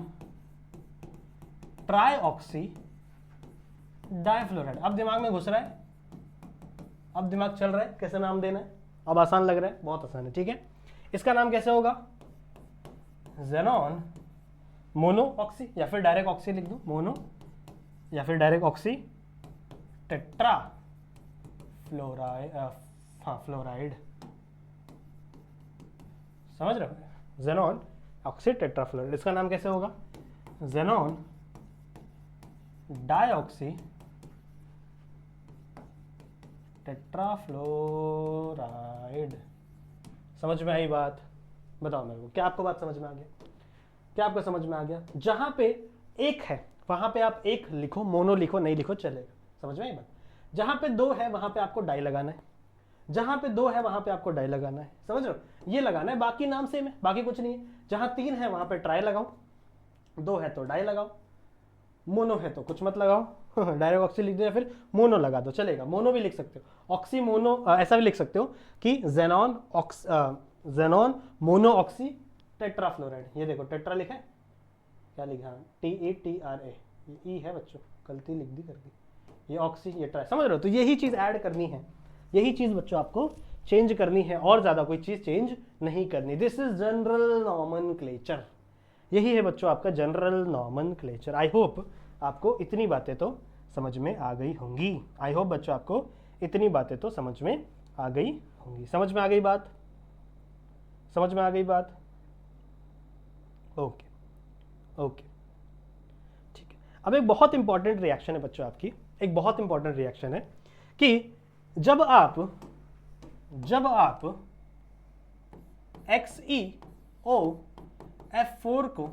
ट्राइऑक्सी difluoride. अब दिमाग में घुस रहा है, अब दिमाग चल रहा है कैसे नाम देना है, अब आसान लग रहा है, बहुत आसान है, ठीक है। इसका नाम कैसे होगा? ज़ेनॉन मोनो ऑक्सी, या फिर डायरेक्ट ऑक्सी लिख दो, मोनो या फिर डायरेक्ट ऑक्सी टेट्रा फ्लोराइड, हाँ फ्लोराइड, समझ रहे हो? Xenon oxy tetrafluoride. इसका नाम कैसे होगा? Xenon dioxy tetrafluoride. समझ में आई बात? बताओ मेरे को, क्या आपको बात समझ में आ गया? क्या आपको समझ में आ गया? जहां पे एक है वहां पे आप एक लिखो, मोनो लिखो, नहीं लिखो चलेगा। समझ में आई बात? जहां पे दो है वहां पे आपको डाई लगाना है, जहां पे दो है वहां पे आपको डाई लगाना है, समझ रहे हो? ये लगाना है, बाकी नाम सेम है, बाकी कुछ नहीं है। जहां तीन है वहां पे ट्राई लगाओ, दो है तो डाई लगाओ, मोनो है तो कुछ मत लगाओ डायरेक्ट ऑक्सी लिख दो या फिर मोनो लगा दो चलेगा। मोनो भी लिख सकते हो, ऑक्सी मोनो, ऐसा भी लिख सकते हो कि जेनॉन मोनो ऑक्सी टेट्राफ्लोराइड। ये देखो टेट्रा लिखा है, क्या लिखा? TETRA, ये ई है बच्चों, गलती लिख दी कर दी। ये ऑक्सी, ये ट्राई, समझ रहे हो? तो यही चीज ऐड करनी है, यही चीज बच्चों आपको चेंज करनी है, और ज्यादा कोई चीज चेंज नहीं करनी। दिस इज जनरल नॉमेनक्लेचर, यही है बच्चों आपका जनरल नॉमेनक्लेचर। आई होप आपको इतनी बातें तो समझ में आ गई होंगी। आई होप बच्चों आपको इतनी बातें तो समझ में आ गई होंगी। समझ में आ गई बात? समझ में आ गई बात? ओके ओके ठीक है। अब एक बहुत इंपॉर्टेंट रिएक्शन है बच्चों आपकी, एक बहुत इंपॉर्टेंट रिएक्शन है कि जब आप XeO को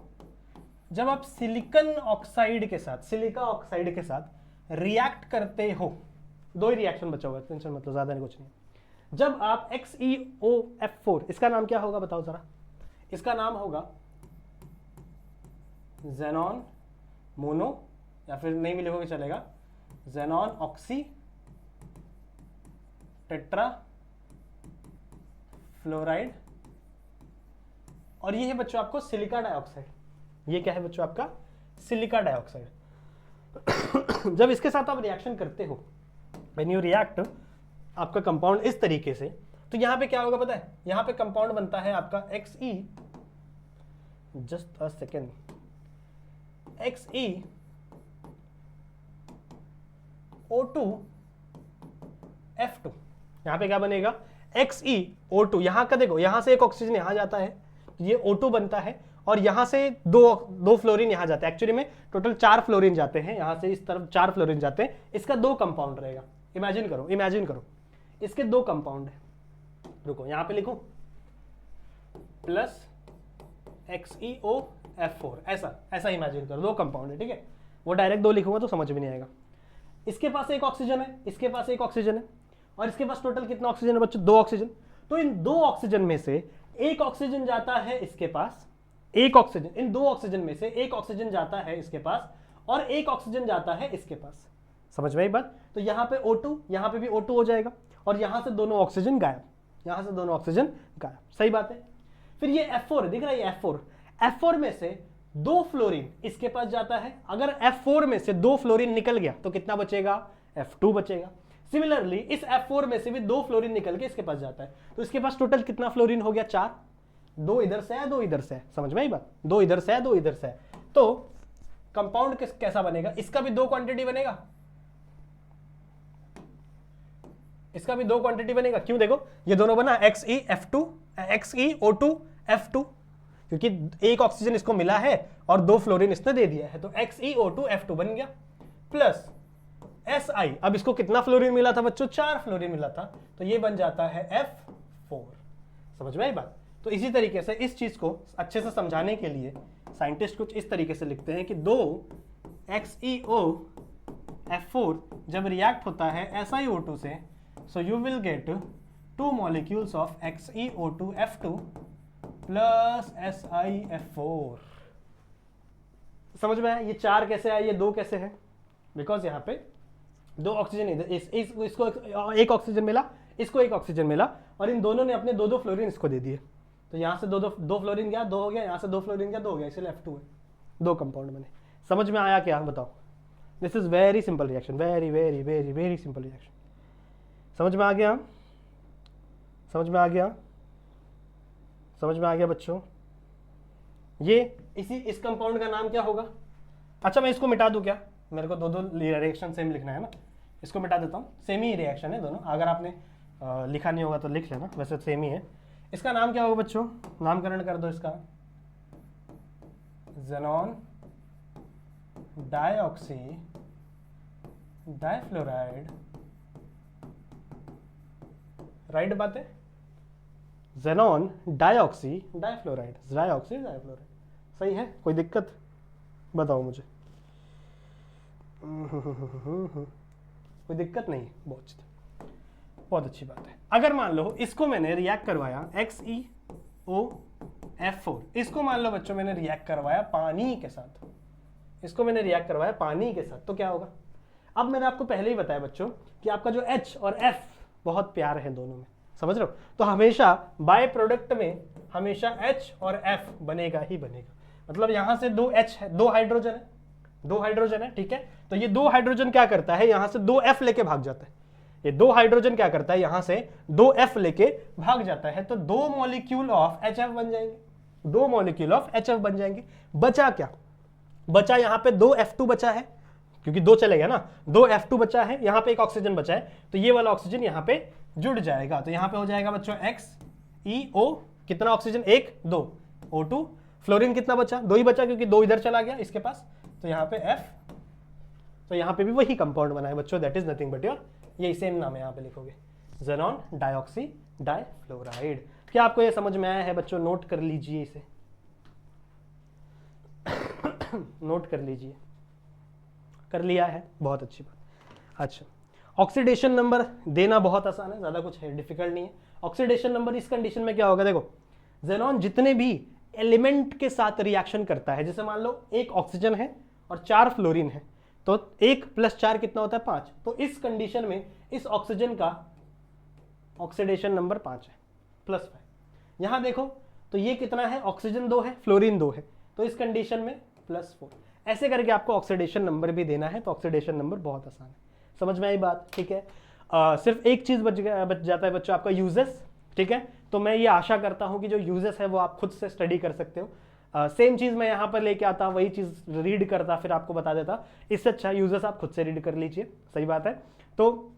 जब आप सिलिकॉन ऑक्साइड के साथ, सिलिका ऑक्साइड के साथ रिएक्ट करते हो, दो ही रिएक्शन बचा हुआ है, टेंशन मतलब ज्यादा नहीं, कुछ नहीं। जब आप XeOF4, इसका नाम क्या होगा बताओ जरा? इसका नाम होगा जेनॉन मोनो, या फिर नहीं भी लिखोगे चलेगा, जेनॉन ऑक्सी टेट्रा फ्लोराइड, और ये है बच्चों आपको सिलिका डाइऑक्साइड। ये क्या है बच्चों आपका? Silica dioxide. जब इसके साथ आप रिएक्शन करते हो, व्हेन यू रिएक्ट आपका कंपाउंड इस तरीके से, तो यहां पे क्या होगा पता है? यहां पे कंपाउंड बनता है आपका Xe, just a second, XeO2F2। यहां पे क्या बनेगा? XeO2, यहां का देखो, यहां से एक ऑक्सीजन यहां जाता है, ये O2 बनता है, और यहां से दो फ्लोरीन यहां जाते हैं। एक्चुअली में टोटल 4 फ्लोरीन जाते हैं, यहां से इस तरफ 4 फ्लोरीन जाते हैं। इसका 2 कंपाउंड रहेगा। इमेजिन करो इसके 2 कंपाउंड है। रुको यहां पे लिखूं प्लस XeOF4, ऐसा इमेजिन करो, 2 कंपाउंड है, ठीक है? वो डायरेक्ट 2 लिखूंगा तो समझ में नहीं आएगा। इसके पास एक ऑक्सीजन है, इसके पास एक ऑक्सीजन है, और इसके पास टोटल कितना ऑक्सीजन है बच्चों? 2 ऑक्सीजन। तो इन 2 ऑक्सीजन में से एक ऑक्सीजन जाता है इसके पास, एक ऑक्सीजन, इन 2 ऑक्सीजन में से एक ऑक्सीजन जाता है इसके पास, और एक ऑक्सीजन जाता है इसके पास। समझ में आई बात? तो यहां पे O2, यहां पे भी O2 हो जाएगा, और यहां से दोनों ऑक्सीजन गायब, यहां से दोनों ऑक्सीजन गायब। सही बात है। फिर ये F4 है, दिख रहा है ये F4 में से 2 फ्लोरीन इसके पास जाता है। अगर F4 में से 2 फ्लोरीन निकल गया तो कितना बचेगा? F2 बचेगा। सिमिलरली इस F4 में से भी 2 फ्लोरीन निकल के इसके पास जाता है, तो इसके पास टोटल कितना फ्लोरीन हो गया? 4। 2 इधर से है, 2 इधर से है। समझ में आई बात? 2 इधर से है, 2 इधर से है। तो कंपाउंड कैसा बनेगा? इसका भी 2 क्वांटिटी बनेगा, इसका भी 2 क्वांटिटी बनेगा। क्यों? देखो ये दोनों बना XeO2F2, क्योंकि एक ऑक्सीजन इसको मिला है और 2 फ्लोरीन इसने दे दिया है, तो XeO2F2 बन गया, प्लस Si। अब इसको कितना फ्लोरीन मिला था बच्चों? 4 फ्लोरीन मिला था, तो ये बन जाता है F4। समझ में आई बात? तो इसी तरीके से इस चीज को अच्छे से समझाने के लिए साइंटिस्ट कुछ इस तरीके से लिखते हैं कि 2 XeOF4 जब रिएक्ट होता है SiO2 से, so you will get 2 molecules of XeO2F2 plus SiF4। समझ में आया? ये 4 कैसे आया, ये 2 कैसे है? बिकॉज यहाँ पे 2 ऑक्सीजन इधर, इसको एक ऑक्सीजन मिला, इसको एक ऑक्सीजन मिला, और इन दोनों ने अपने 2 फ्लोरीन इसको दे दिए, तो यहाँ से 2 फ्लोरीन गया, 2 हो गया, यहाँ से 2 फ्लोरीन गया, 2 हो गया, इसलिए F2 है। 2 कंपाउंड बने। समझ में आया क्या? बताओ। This is very simple reaction, very very very very simple reaction. समझ में आ गया? समझ में आ गया? समझ में आ गया बच्चों? ये इस कंपाउंड का नाम क्या होगा? अच्छा मैं इसको मिटा दूं क्या? मेरे को 2 रिएक्शन सेम लिखना है ना, इसको मिटा देता हूँ। सेम ही रिएक्शन है दोनों, अगर आपने लिखा नहीं होगा तो लिख लेना, वैसे सेम ही है। इसका नाम क्या होगा बच्चों? नामकरण कर दो इसका, ज़ेनॉन डाइऑक्सी डाइफ्लोराइड। राइट बात है? Xenon dioxy difluoride, dioxy difluoride. सही है, कोई दिक्कत बताओ मुझे। कोई दिक्कत नहीं, बहुत अच्छी बात है। अगर मान लो इसको मैंने रिएक्ट करवाया XeO4, इसको मान लो बच्चों मैंने रिएक्ट करवाया पानी के साथ, इसको मैंने रिएक्ट करवाया पानी के साथ, तो क्या होगा? अब मैंने आपको पहले ही बताया बच्चों कि आपका जो H और F बहुत प्यार है दोनों में, समझ रहे हो? तो हमेशा बाय प्रोडक्ट में हमेशा H और F बनेगा ही बनेगा। मतलब यहां से 2 H है, 2 हाइड्रोजन है, 2 हाइड्रोजन है, ठीक है? तो ये 2 हाइड्रोजन क्या करता है, यहां से 2 F लेके भाग जाता है। ये 2 हाइड्रोजन क्या करता है, यहां से 2 F लेके भाग जाता है, तो 2 मॉलिक्यूल ऑफ HF बन जाएंगे, 2 मॉलिक्यूल ऑफ HF बन जाएंगे। बचा क्या? बचा यहां पे 2 F2 बचा है, क्योंकि 2 चले गया ना, 2 F2 बचा है, यहां पे एक ऑक्सीजन बचा है, तो ये वाला ऑक्सीजन यहां पे जुड़ जाएगा। तो यहां पे हो जाएगा बच्चों XeO, कितना ऑक्सीजन? 1 2, O2, फ्लोरीन कितना बचा? 2 ही बचा, क्योंकि 2 इधर चला गया इसके पास, तो यहां पे F, तो यहां पे भी वही कंपाउंड बना है बच्चों, that is nothing but your, यही सेम नाम है, यहां पे लिखोगे ज़ेनॉन डाइऑक्सी डाइफ्लोराइड। क्या आपको ये समझ में आया है बच्चों? नोट कर लीजिए इसे, नोट कर लीजिए, कर लिया है, बहुत अच्छी बात। अच्छा, ऑक्सीडेशन नंबर देना बहुत आसान है, ज्यादा कुछ है डिफिकल्ट नहीं है। ऑक्सीडेशन नंबर इस कंडीशन में क्या होगा, देखो ज़ेनॉन जितने भी एलिमेंट के साथ रिएक्शन करता है, जैसे मान लो 1 ऑक्सीजन है और 4 फ्लोरीन है, तो 1 + 4 कितना होता है? 5। तो इस कंडीशन में इस ऑक्सीजन का ऑक्सीडेशन नंबर 5 है, +5। यहां देखो तो ये कितना है? ऑक्सीजन 2 है, फ्लोरीन 2 है, तो इस कंडीशन में +4। ऐसे करके आपको ऑक्सीडेशन नंबर भी देना है, तो ऑक्सीडेशन नंबर बहुत आसान है। समझ में आई बात? ठीक है। सिर्फ एक चीज बच जाता है बच्चों, आपका यूजेस, ठीक है? तो मैं ये आशा करता हूं कि जो यूजेस है वो आप खुद से स्टडी कर सकते हो। सेम चीज मैं यहां पर लेके आता, वही चीज रीड करता, फिर आपको बता देता। इससे अच्छा यूजेस आप खुद से रीड कर लीजिए, सही बात है। तो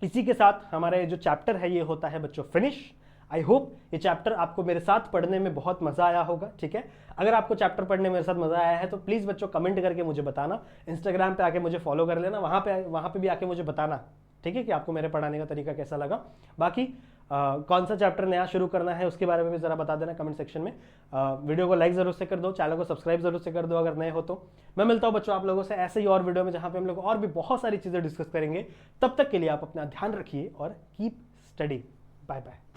इसी के साथ हमारे जो चैप्टर है ये होता है बच्चों फिनिश। आई होप ये चैप्टर आपको मेरे साथ पढ़ने में बहुत मजा आया होगा, ठीक है? अगर आपको चैप्टर पढ़ने में मेरे साथ मजा आया है तो प्लीज बच्चों कमेंट करके मुझे बताना, इंस्टाग्राम पे आके मुझे फॉलो कर लेना, वहां पे भी आके मुझे बताना, ठीक है, कि आपको मेरे पढ़ाने का तरीका कैसा लगा। बाकी कौन सा चैप्टर नया शुरू करना है उसके बारे में भी जरा बता देना कमेंट सेक्शन में। वीडियो को लाइक जरूर से कर दो, चैनल को सब्सक्राइब जरूर से कर दो अगर नए हो तो। मैं मिलता हूं बच्चों आप लोगों से ऐसे ही और वीडियो में, जहां पे हम लोग और भी बहुत सारी चीजें डिस्कस करेंगे। तब तक के लिए आप अपना ध्यान रखिए और कीप स्टडी। Bye bye.